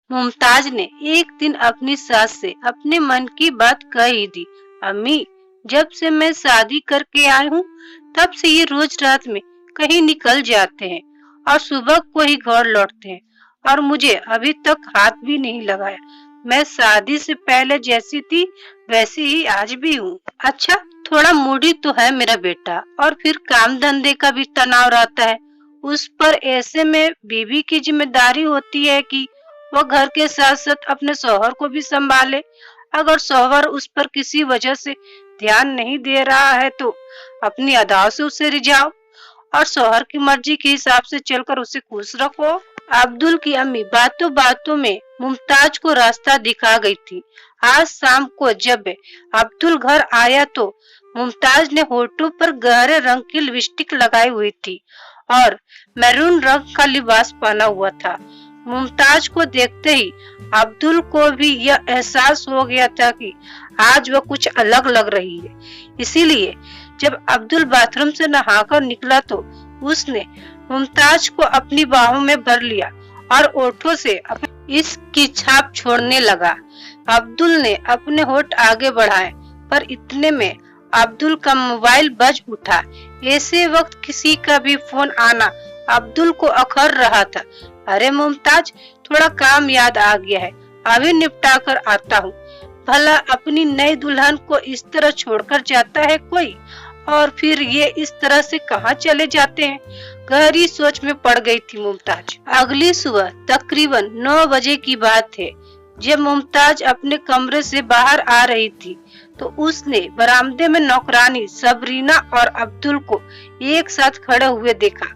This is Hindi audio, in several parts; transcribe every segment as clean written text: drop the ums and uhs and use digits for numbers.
मुमताज ने एक दिन अपनी सास से अपने मन की बात कह ही दी। अम्मी, जब से मैं शादी करके आई हूँ तब से ये रोज रात में कहीं निकल जाते हैं और सुबह को ही घर लौटते हैं और मुझे अभी तक हाथ भी नहीं लगाया। मैं शादी से पहले जैसी थी वैसी ही आज भी हूँ। अच्छा, थोड़ा मूडी तो है मेरा बेटा, और फिर काम धंधे का भी तनाव रहता है उस पर। ऐसे में बीवी की जिम्मेदारी होती है कि वो घर के साथ साथ अपने शौहर को भी संभाले। अगर शौहर उस पर किसी वजह से ध्यान नहीं दे रहा है तो अपनी अदाओं से उसे रिझाओ और शौहर की मर्जी के हिसाब से चलकर उसे खुश रखो। अब्दुल की अम्मी बातों बातों में मुमताज को रास्ता दिखा गई थी। आज शाम को जब अब्दुल घर आया तो मुमताज ने होठों पर गहरे रंग की लिपस्टिक लगाई हुई थी और मैरून रंग का लिबास पहना हुआ था। मुमताज को देखते ही अब्दुल को भी यह एहसास हो गया था कि आज वह कुछ अलग लग रही है। इसीलिए जब अब्दुल बाथरूम से नहाकर निकला तो उसने मुमताज को अपनी बाहों में भर लिया और ओठों से इसकी छाप छोड़ने लगा। अब्दुल ने अपने होठ आगे बढ़ाए, पर इतने में अब्दुल का मोबाइल बज उठा। ऐसे वक्त किसी का भी फोन आना अब्दुल को अखर रहा था। अरे मुमताज, थोड़ा काम याद आ गया है, अभी निपटा कर आता हूँ। भला अपनी नई दुल्हन को इस तरह छोड़कर जाता है कोई? और फिर ये इस तरह से कहाँ चले जाते हैं? गहरी सोच में पड़ गई थी मुमताज। अगली सुबह तकरीबन 9 बजे की बात है। जब मुमताज अपने कमरे से बाहर आ रही थी तो उसने बरामदे में नौकरानी सबरीना और अब्दुल को एक साथ खड़े हुए देखा।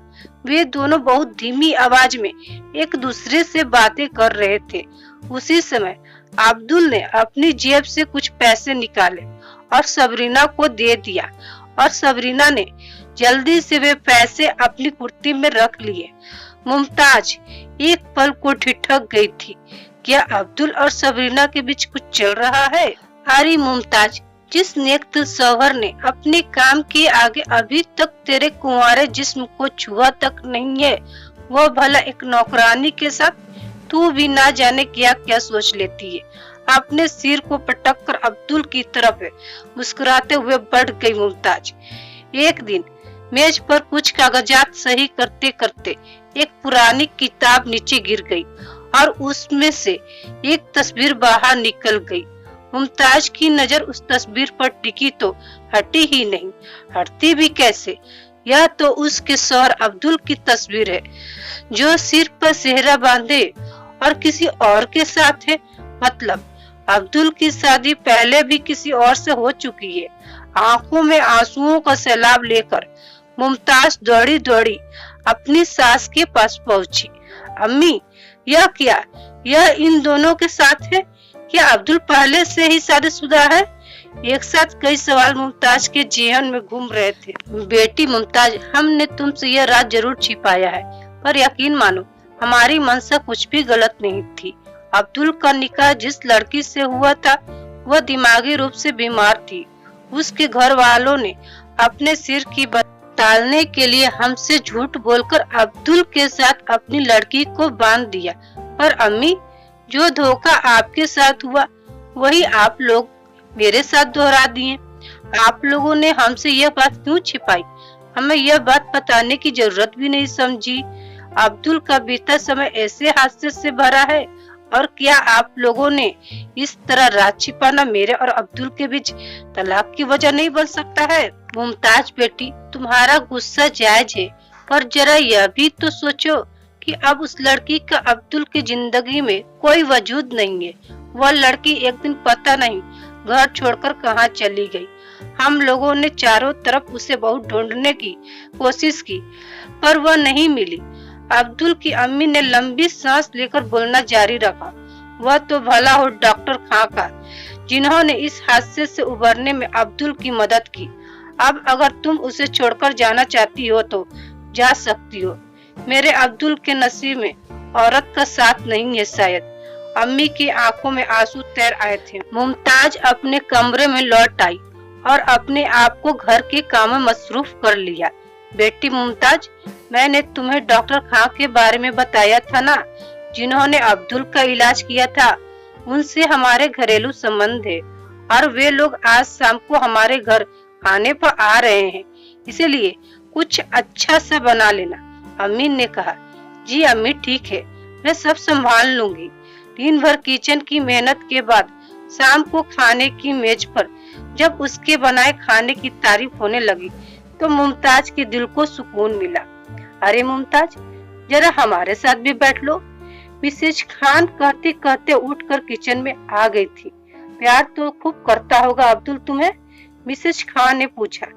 वे दोनों बहुत धीमी आवाज में एक दूसरे से बातें कर रहे थे। उसी समय अब्दुल ने अपनी जेब से कुछ पैसे निकाले और सबरीना को दे दिया और सबरीना ने जल्दी से वे पैसे अपनी कुर्ती में रख लिए। मुमताज एक पल को ठिठक गई थी। क्या अब्दुल और सबरीना के बीच कुछ चल रहा है? अरे मुमताज, जिस नेक शौहर ने अपने काम के आगे अभी तक तेरे कुंवारे जिस्म को छुआ तक नहीं है, वो भला एक नौकरानी के साथ? तू भी ना जाने क्या क्या सोच लेती है। अपने सिर को पटक कर अब्दुल की तरफ मुस्कुराते हुए बढ़ गई मुमताज। एक दिन मेज पर कुछ कागजात सही करते करते एक पुरानी किताब नीचे गिर गई और उसमें से एक तस्वीर बाहर निकल गई। मुमताज की नजर उस तस्वीर पर टिकी तो हटी ही नहीं। हटती भी कैसे? यह तो उसके शौहर अब्दुल की तस्वीर है, जो सिर पर सेहरा बांधे और किसी और के साथ है। मतलब अब्दुल की शादी पहले भी किसी और से हो चुकी है। आंखों में आंसुओं का सैलाब लेकर मुमताज दौड़ी दौड़ी अपनी सास के पास पहुंची। अम्मी, यह क्या? यह इन दोनों के साथ है? क्या अब्दुल पहले से ही शादीशुदा है? एक साथ कई सवाल मुमताज के जेहन में घूम रहे थे। बेटी मुमताज, हमने तुमसे यह राज जरूर छिपाया है, पर यकीन मानो हमारी मंशा कुछ भी गलत नहीं थी। अब्दुल का निकाह जिस लड़की से हुआ था वह दिमागी रूप से बीमार थी। उसके घर वालों ने अपने सिर की टालने के लिए हमसे झूठ बोलकर अब्दुल के साथ अपनी लड़की को बांध दिया। पर अम्मी, जो धोखा आपके साथ हुआ वही आप लोग मेरे साथ दोहरा दिए। आप लोगों ने हमसे यह बात क्यों छिपाई? हमें यह बात बताने की जरूरत भी नहीं समझी। अब्दुल का बीता समय ऐसे हादसे से भरा है, और क्या आप लोगों ने इस तरह राज छिपाना मेरे और अब्दुल के बीच तलाक की वजह नहीं बन सकता है? मुमताज बेटी, तुम्हारा गुस्सा जायज है, पर जरा यह भी तो सोचो कि अब उस लड़की का अब्दुल की जिंदगी में कोई वजूद नहीं है। वह लड़की एक दिन पता नहीं घर छोड़कर कहाँ चली गई। हम लोगों ने चारों तरफ उसे बहुत ढूंढने की कोशिश की, पर वह नहीं मिली। अब्दुल की अम्मी ने लंबी सांस लेकर बोलना जारी रखा। वह तो भला हो डॉक्टर खां का, जिन्होंने इस हादसे से उबरने में अब्दुल की मदद की। अब अगर तुम उसे छोड़कर जाना चाहती हो तो जा सकती हो। मेरे अब्दुल के नसीब में औरत का साथ नहीं है शायद। अम्मी की आंखों में आंसू तैर आए थे। मुमताज अपने कमरे में लौट आई और अपने आप को घर के काम में मसरूफ कर लिया। बेटी मुमताज, मैंने तुम्हें डॉक्टर खां के बारे में बताया था ना? जिन्होंने अब्दुल का इलाज किया था, उनसे हमारे घरेलू संबंध है और वे लोग आज शाम को हमारे घर आने पर आ रहे हैं, इसलिए कुछ अच्छा सा बना लेना। अम्मी ने कहा। जी अम्मी ठीक है, मैं सब संभाल लूंगी। दिन भर किचन की मेहनत के बाद शाम को खाने की मेज पर जब उसके बनाए खाने की तारीफ होने लगी तो मुमताज के दिल को सुकून मिला। अरे मुमताज, जरा हमारे साथ भी बैठ लो। मिसेज खान कहते कहते उठकर किचन में आ गई थी। प्यार तो खूब करता होगा अब्दुल तुम्हें? मिसेज खान ने पूछा।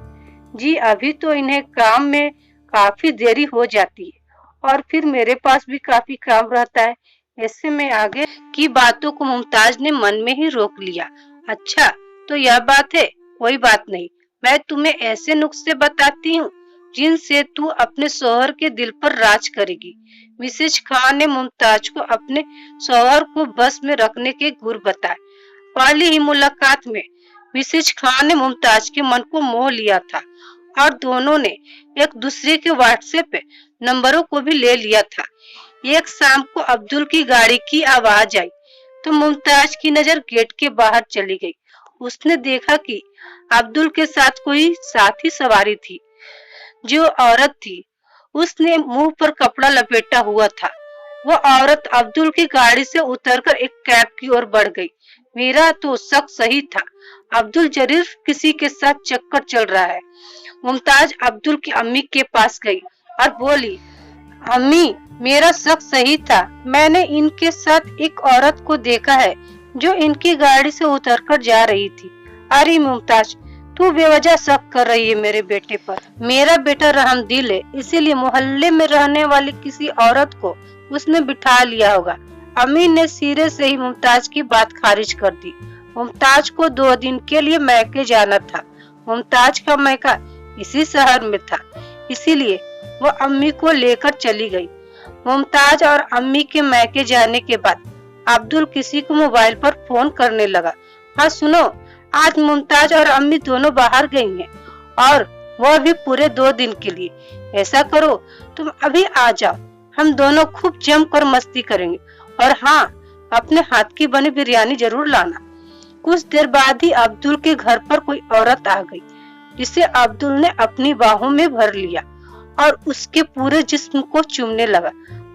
जी अभी तो इन्हें काम में काफी देरी हो जाती है और फिर मेरे पास भी काफी काम रहता है। ऐसे में आगे की बातों को मुमताज ने मन में ही रोक लिया। अच्छा तो यह बात है, कोई बात नहीं, मैं तुम्हें ऐसे नुस्खे बताती हूँ जिनसे तू अपने शौहर के दिल पर राज करेगी। मिसेज खान ने मुमताज को अपने शौहर को बस में रखने के गुर बताए। पहली ही मुलाकात में मिसेज खान ने मुमताज के मन को मोह लिया था और दोनों ने एक दूसरे के व्हाट्सएप पे नंबरों को भी ले लिया था। एक शाम को अब्दुल की गाड़ी की आवाज आई तो मुमताज की नजर गेट के बाहर चली गई। उसने देखा कि अब्दुल के साथ कोई साथी सवारी थी। जो औरत थी उसने मुंह पर कपड़ा लपेटा हुआ था। वो औरत अब्दुल की गाड़ी से उतरकर एक कैब की ओर बढ़ गई। मेरा तो शक सही था, अब्दुल जरूर किसी के साथ चक्कर चल रहा है। मुमताज अब्दुल की अम्मी के पास गई और बोली, अम्मी मेरा शक सही था, मैंने इनके साथ एक औरत को देखा है जो इनकी गाड़ी से उतरकर जा रही थी। अरे मुमताज, तू बेवजह शक कर रही है मेरे बेटे पर। मेरा बेटा रहमदिल है, इसीलिए मोहल्ले में रहने वाली किसी औरत को उसने बिठा लिया होगा। अम्मी ने सिरे से ही मुमताज की बात खारिज कर दी। मुमताज को 2 दिन के लिए मैके जाना था। मुमताज का मैका इसी शहर में था, इसीलिए वो अम्मी को लेकर चली गई। मुमताज और अम्मी के मैके जाने के बाद अब्दुल किसी को मोबाइल पर फोन करने लगा। हाँ सुनो, आज मुमताज और अम्मी दोनों बाहर गई हैं और वह भी पूरे 2 दिन के लिए। ऐसा करो तुम अभी आ जाओ, हम दोनों खूब जमकर मस्ती करेंगे और हाँ, अपने हाथ की बनी बिरयानी जरूर लाना। कुछ देर बाद ही अब्दुल के घर पर कोई औरत आ गई जिसे अब्दुल ने अपनी बाहों में भर लिया और उसके पूरे जिस्म को चूमने लगा।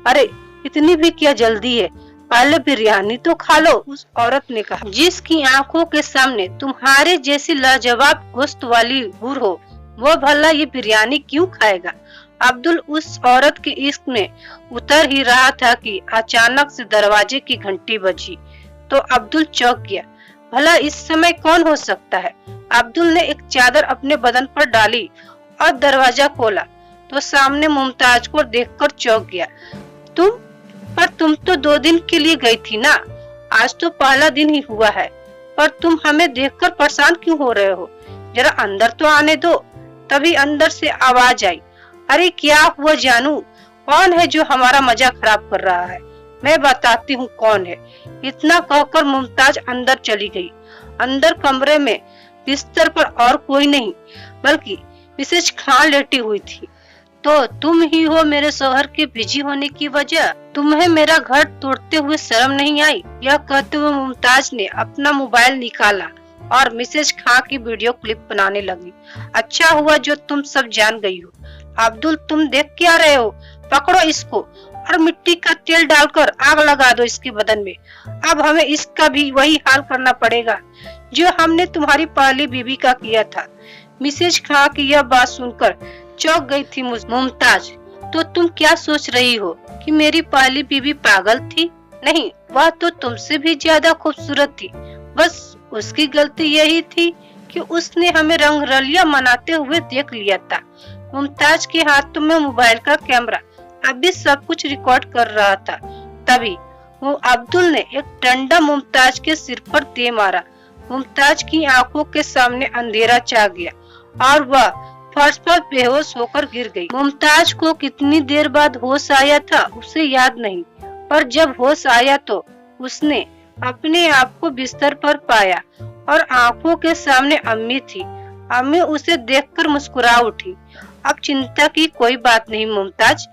अरे इतनी भी क्या जल्दी है, पहले बिरयानी तो खा लो, उस औरत ने कहा। जिसकी आंखों के सामने तुम्हारे जैसी लाजवाब गोश्त वाली हूर हो, वो भला ये बिरयानी क्यों खाएगा? अब्दुल उस औरत के इश्क में उतर ही रहा था कि अचानक से दरवाजे की घंटी बजी तो अब्दुल चौंक गया। भला इस समय कौन हो सकता है? अब्दुल ने एक चादर अपने बदन पर डाली और दरवाजा खोला तो सामने मुमताज को देखकर चौंक गया। तुम तो 2 दिन के लिए गई थी ना, आज तो पहला दिन ही हुआ है, पर तुम हमें देखकर परेशान क्यों हो रहे हो? जरा अंदर तो आने दो। तभी अंदर से आवाज आई, अरे क्या हुआ जानू, कौन है जो हमारा मजा खराब कर रहा है? मैं बताती हूँ कौन है। इतना कहकर मुमताज अंदर चली गई। अंदर कमरे में बिस्तर पर और कोई नहीं बल्कि मिसेज खान लेटी हुई थी। तो तुम ही हो मेरे शौहर के बिजी होने की वजह? तुम्हें मेरा घर तोड़ते हुए शर्म नहीं आई? यह कहते हुए मुमताज ने अपना मोबाइल निकाला और मिसेज खान की वीडियो क्लिप बनाने लगी। अच्छा हुआ जो तुम सब जान गई हो। अब्दुल तुम देख क्या रहे हो? पकड़ो इसको और मिट्टी का तेल डालकर आग लगा दो इसके बदन में। अब हमें इसका भी वही हाल करना पड़ेगा जो हमने तुम्हारी पहली बीबी का किया था। मिसेज खान की यह बात सुनकर चौंक गई थी मुमताज। तो तुम क्या सोच रही हो कि मेरी पहली बीबी पागल थी? नहीं, वह तो तुमसे भी ज्यादा खूबसूरत थी। बस उसकी गलती यही थी कि उसने हमें रंगरलिया मनाते हुए देख लिया था। मुमताज के हाथों में मोबाइल का कैमरा अभी सब कुछ रिकॉर्ड कर रहा था। तभी वो अब्दुल ने एक डंडा मुमताज के सिर पर दे मारा। मुमताज की आंखों के सामने अंधेरा छा गया और वह फर्श पर बेहोश होकर गिर गई। मुमताज को कितनी देर बाद होश आया था उसे याद नहीं, पर जब होश आया तो उसने अपने आप को बिस्तर पर पाया और आंखों के सामने अम्मी थी। अम्मी उसे देखकर मुस्कुरा उठी। अब चिंता की कोई बात नहीं मुमताज,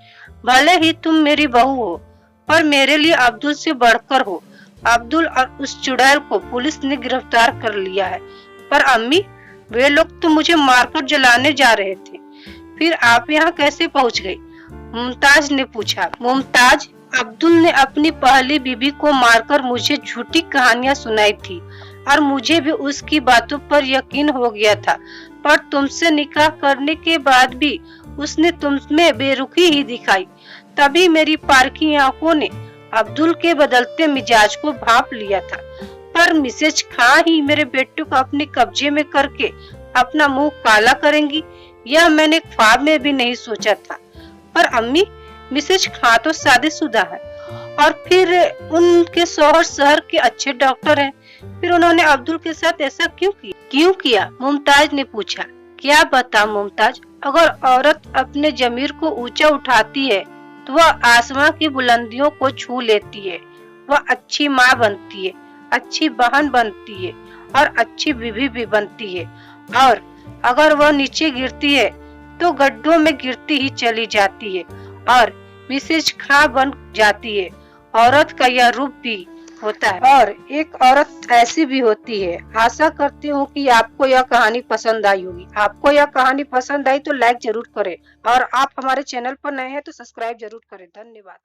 भले ही तुम मेरी बहू हो, पर मेरे लिए अब्दुल से बढ़कर हो। अब्दुल और उस चुड़ैल को पुलिस ने गिरफ्तार कर लिया है। पर अम्मी, वे लोग तो मुझे मारकर जलाने जा रहे थे। फिर आप यहाँ कैसे पहुँच गई? मुमताज ने पूछा। मुमताज, अब्दुल ने अपनी पहली बीबी को मारकर मुझे झूठी कहानियां सुनाई थी और मुझे भी उसकी बातों पर यकीन हो गया था। पर तुमसे निकाह करने के बाद भी उसने तुममें बेरुखी ही दिखाई। तभी मेरी पारखी आंखों ने अब्दुल के बदलते मिजाज को भांप लिया था। पर मिसेज खां ही मेरे बेटे को अपने कब्जे में करके अपना मुंह काला करेंगी, यह मैंने ख्वाब में भी नहीं सोचा था। पर अम्मी, मिसेज खां तो शादीशुदा है और फिर उनके शौहर शहर के अच्छे डॉक्टर हैं। फिर उन्होंने अब्दुल के साथ ऐसा क्यों किया? मुमताज ने पूछा। क्या बता मुमताज, अगर औरत अपने जमीर को ऊंचा उठाती है तो वह आसमां की बुलंदियों को छू लेती है। वह अच्छी माँ बनती है, अच्छी बहन बनती है और अच्छी बीवी भी बनती है। और अगर वह नीचे गिरती है तो गड्ढों में गिरती ही चली जाती है और मिसेज खां बन जाती है। औरत का यह रूप भी होता है और एक औरत ऐसी भी होती है। आशा करती हूँ कि आपको यह कहानी पसंद आई होगी। आपको यह कहानी पसंद आई तो लाइक जरूर करें और आप हमारे चैनल पर नए हैं तो सब्सक्राइब जरूर करें। धन्यवाद।